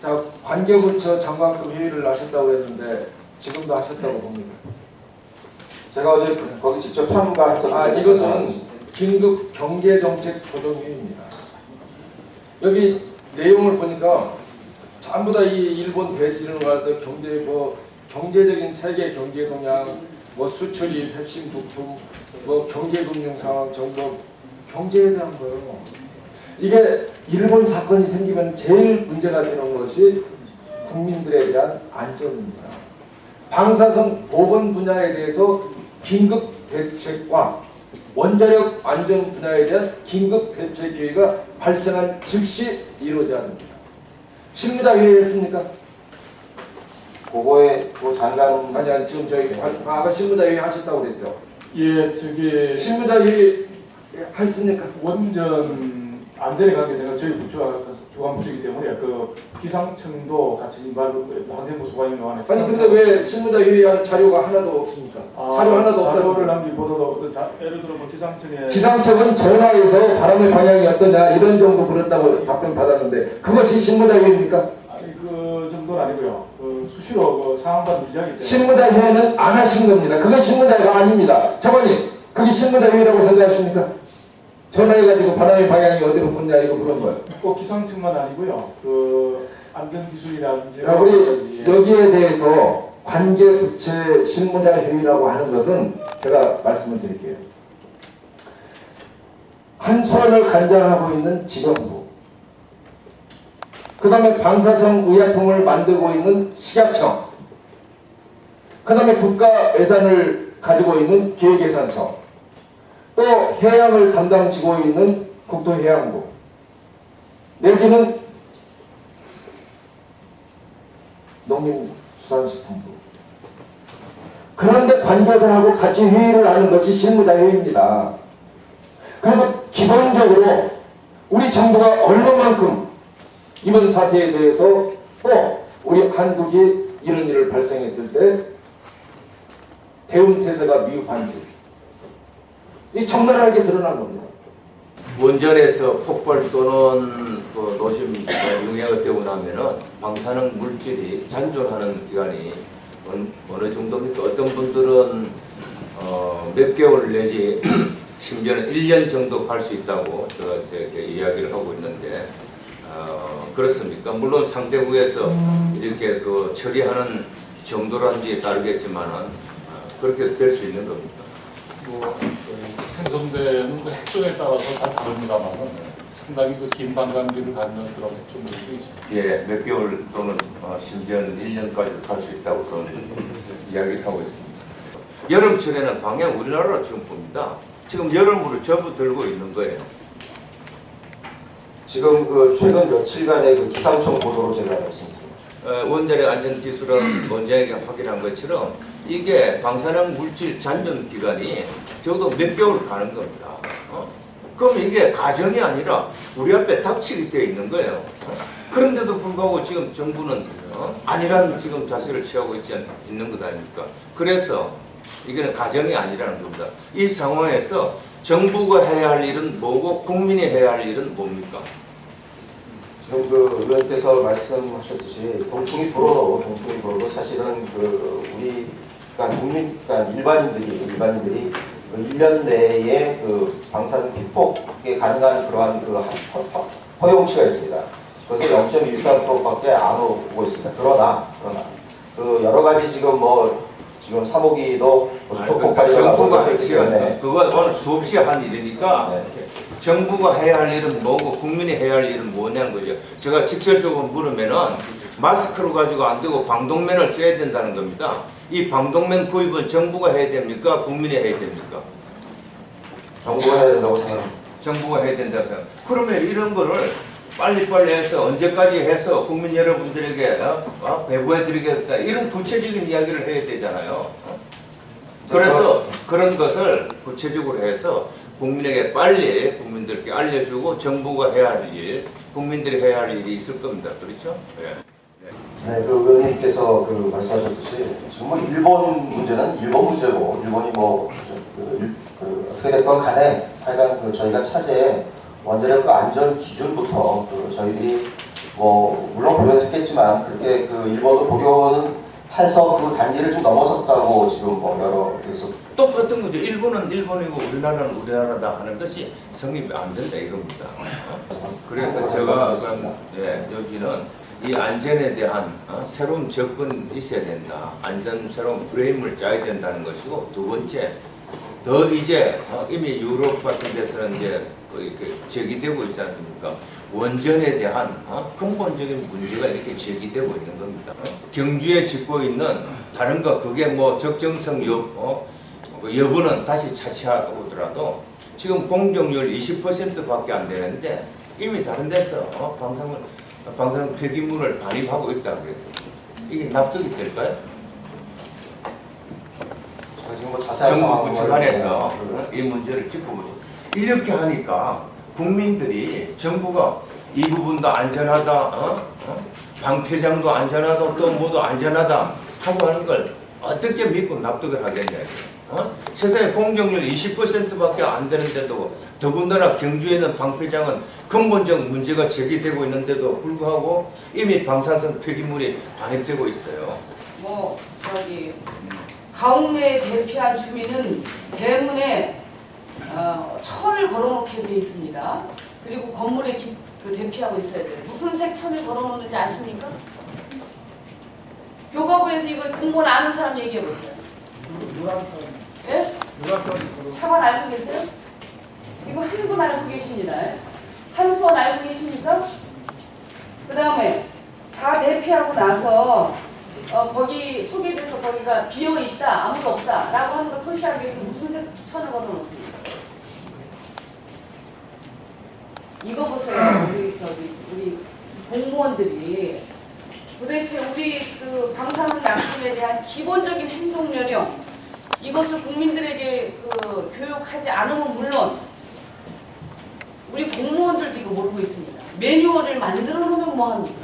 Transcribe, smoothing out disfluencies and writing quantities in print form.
자, 관계부처 장관급 회의를 하셨다고 했는데 지금도 하셨다고 봅니다. 제가 어제 거기 직접 참가했었는데 이것은 긴급 경제정책 조정회의입니다. 여기 내용을 보니까 전부 다 이 일본 대지진을 말할 경제적인 세계 경제 동향, 수출입, 핵심 부품, 경제금융 상황, 정보, 경제에 대한 거예요. 이게 일본 사건이 생기면 제일 문제가 되는 것이 국민들에 대한 안전입니다. 방사선 보건 분야에 대해서 긴급 대책과 원자력 안전 분야에 대한 긴급 대책 회의가 발생한 즉시 이루어져야 합니다. 실무자 회의했습니까? 그거에 장관 아니 지금 저희 아까 실무자 회의 하셨다고 그랬죠? 예, 저기 실무자 회의 했습니까? 원전 안전에 관계되는 저희 부처가 주관 부처이기 때문에 그 기상청도 같이 환경부 소관인 동안에 아니 근데 왜 실무자 회의한 자료가 하나도 없습니까? 자료 하나도 없다고. 자료를 남기보다도 예를 들어 뭐 기상청에 기상청은 전화해서 바람의 방향이 어떠냐 이런 정도 물었다고 답변 받았는데 그것이 실무자 회의입니까? 아니 그 정도는 아니고요. 그 수시로 그 상황받은 이야기 때문에 실무자 회의는 안 하신 겁니다. 그게 실무자 회의가 아닙니다. 장관님, 그게 실무자 회의라고 생각하십니까? 전화해가지고 바람의 방향이 어디로 붙냐 이거 그런 거예요. 꼭 기상청만 아니고요. 그 안전기술이라든지 우리 여기에 대해서 관계부처 실무자 회의라고 하는 것은 제가 말씀을 드릴게요. 한수원을 관장하고 있는 지정부, 그 다음에 방사성 의약품을 만들고 있는 식약청, 그 다음에 국가 예산을 가지고 있는 기획예산청, 또 해양을 담당지고 있는 국토해양부, 내지는 농림수산식품부. 그런데 관계자들하고 같이 회의를 하는 것이 실무자 회의입니다. 그래도 기본적으로 우리 정부가 얼마만큼 이번 사태에 대해서 또 우리 한국이 이런 일을 발생했을 때 대응태세가 미흡한지 이 적나라하게 드러난 겁니다. 원전에서 폭발 또는 노심 용해가 되고 나면은 방사능 물질이 잔존하는 기간이 어느 정도입니까? 어떤 분들은 몇 개월 내지 심지어는 1년 정도 갈 수 있다고 제가 이야기를 하고 있는데 그렇습니까? 물론 상대국에서 이렇게 그 처리하는 정도란지에 따르겠지만은 그렇게 될 수 있는 겁니다. 생성되는 핵도에 따라서 다 다릅니다만 상당히 그 긴 반감기를 갖는 그런 핵조물이 있습니다. 예, 몇 개월 또는 심지어는 1년까지 갈 수 있다고 그런 이야기를 하고 있습니다. 여름철에는 방향 우리나라로 지금 봅니다. 지금 여름으로 접어들고 있는 거예요. 지금 그 최근 며칠간의 그 기상청 보도로 제가 말씀드립니다. 원자력 안전기술은 원장에게 확인한 것처럼 이게 방사능 물질 잔존 기간이 적어도 몇 개월 가는 겁니다. 그럼 이게 가정이 아니라 우리 앞에 닥치게 되어 있는 거예요. 그런데도 불구하고 지금 정부는 아니라는 지금 자세를 취하고 있는 것 아닙니까? 그래서 이거는 가정이 아니라는 겁니다. 이 상황에서 정부가 해야 할 일은 뭐고 국민이 해야 할 일은 뭡니까? 지금 그 의원께서 말씀하셨듯이 동풍이 불어도 사실은 그 우리 그러니까 일반인들이 그 1년 내에 그 방사능 피폭에 가능한 그러한 그 허용치가 있습니다. 그것을 0.13%밖에 안 오고 있습니다. 그러나 그 여러 가지 지금 지금 3호기도 수소 폭발이 정부가 있기 때문에 그건 오늘 수없이 한 일이니까 네. 정부가 해야 할 일은 뭐고 국민이 해야 할 일은 뭐냐는 거죠. 제가 직설적으로 물으면은 마스크로 가지고 안 되고 방독면을 써야 된다는 겁니다. 이 방독면 구입은 정부가 해야 됩니까? 국민이 해야 됩니까? 정부가 해야 된다고 생각합니다. 정부가 해야 된다고 생각. 그러면 이런 거를 빨리빨리 해서 언제까지 해서 국민 여러분들에게 배부해 드리겠다 이런 구체적인 이야기를 해야 되잖아요. 그래서 그런 것을 구체적으로 해서 국민에게 빨리 국민들께 알려주고 정부가 해야 할 일, 국민들이 해야 할 일이 있을 겁니다. 그렇죠? 네. 네, 그 의원님께서 그 말씀하셨듯이 지금 일본 문제는 일본 문제고 일본이 어떻게 됐건 간에 하여간 저희가 차제에 원자력 안전 기준부터 저희들이 뭐 물론 보여드렸겠지만 그렇게 그 일본을 복용은 해서 그 단계를 좀 넘어섰다고 지금 뭐 여러 그래서 똑같은 거죠. 일본은 일본이고 우리나라는 우리나라다 하는 것이 성립이 안 된다 이겁니다. 그래서 제가 여기는 이 안전에 대한 새로운 접근이 있어야 된다. 안전 새로운 프레임을 짜야 된다는 것이고, 두 번째 더 이제 이미 유럽 같은 데서는 이제 이렇게 제기되고 있지 않습니까? 원전에 대한 근본적인 문제가 이렇게 제기되고 있는 겁니다. 경주에 짓고 있는 다른 거 그게 뭐 적정성 여부는 다시 차치하더라도 지금 공정률 20%밖에 안 되는데 이미 다른 데서 방사능 폐기물을 반입하고 있다고 그래요. 이게 납득이 될까요? 지금 뭐 자세한 정부 상황을 부처관에서 이 문제를 짚어보죠. 이렇게 하니까 국민들이 정부가 이 부분도 안전하다, 방패장도 안전하다, 또 뭐도 안전하다 하고 하는 걸 어떻게 믿고 납득을 하겠냐. 세상에 공정률 20%밖에 안 되는데도, 더군다나 경주에 있는 방패장은 근본적 문제가 제기되고 있는데도 불구하고 이미 방사성 폐기물이 반입되고 있어요. 뭐 가옥내에 대피한 주민은 대문에 천을 걸어놓게 돼 있습니다. 그리고 건물에 대피하고 있어야 돼요. 무슨 색 천을 걸어놓는지 아십니까? 교과부에서 이거 공무원 아는 사람 얘기해 보세요. 예? 사관 알고 계세요? 지금 한 분 알고 계십니다. 한수원 알고 계십니까? 그 다음에 다 대피하고 나서 거기 소개돼서 거기가 비어있다, 아무도 없다 라고 하는 걸 표시하기 위해서 무슨 색 천을 걸어놓습니까? 이거 보세요. 우리 공무원들이 도대체 우리 그 방사능 약물에 대한 기본적인 행동 요령, 이것을 국민들에게 교육하지 않으면 물론 우리 공무원들도 이거 모르고 있습니다. 매뉴얼을 만들어 놓으면 뭐합니까?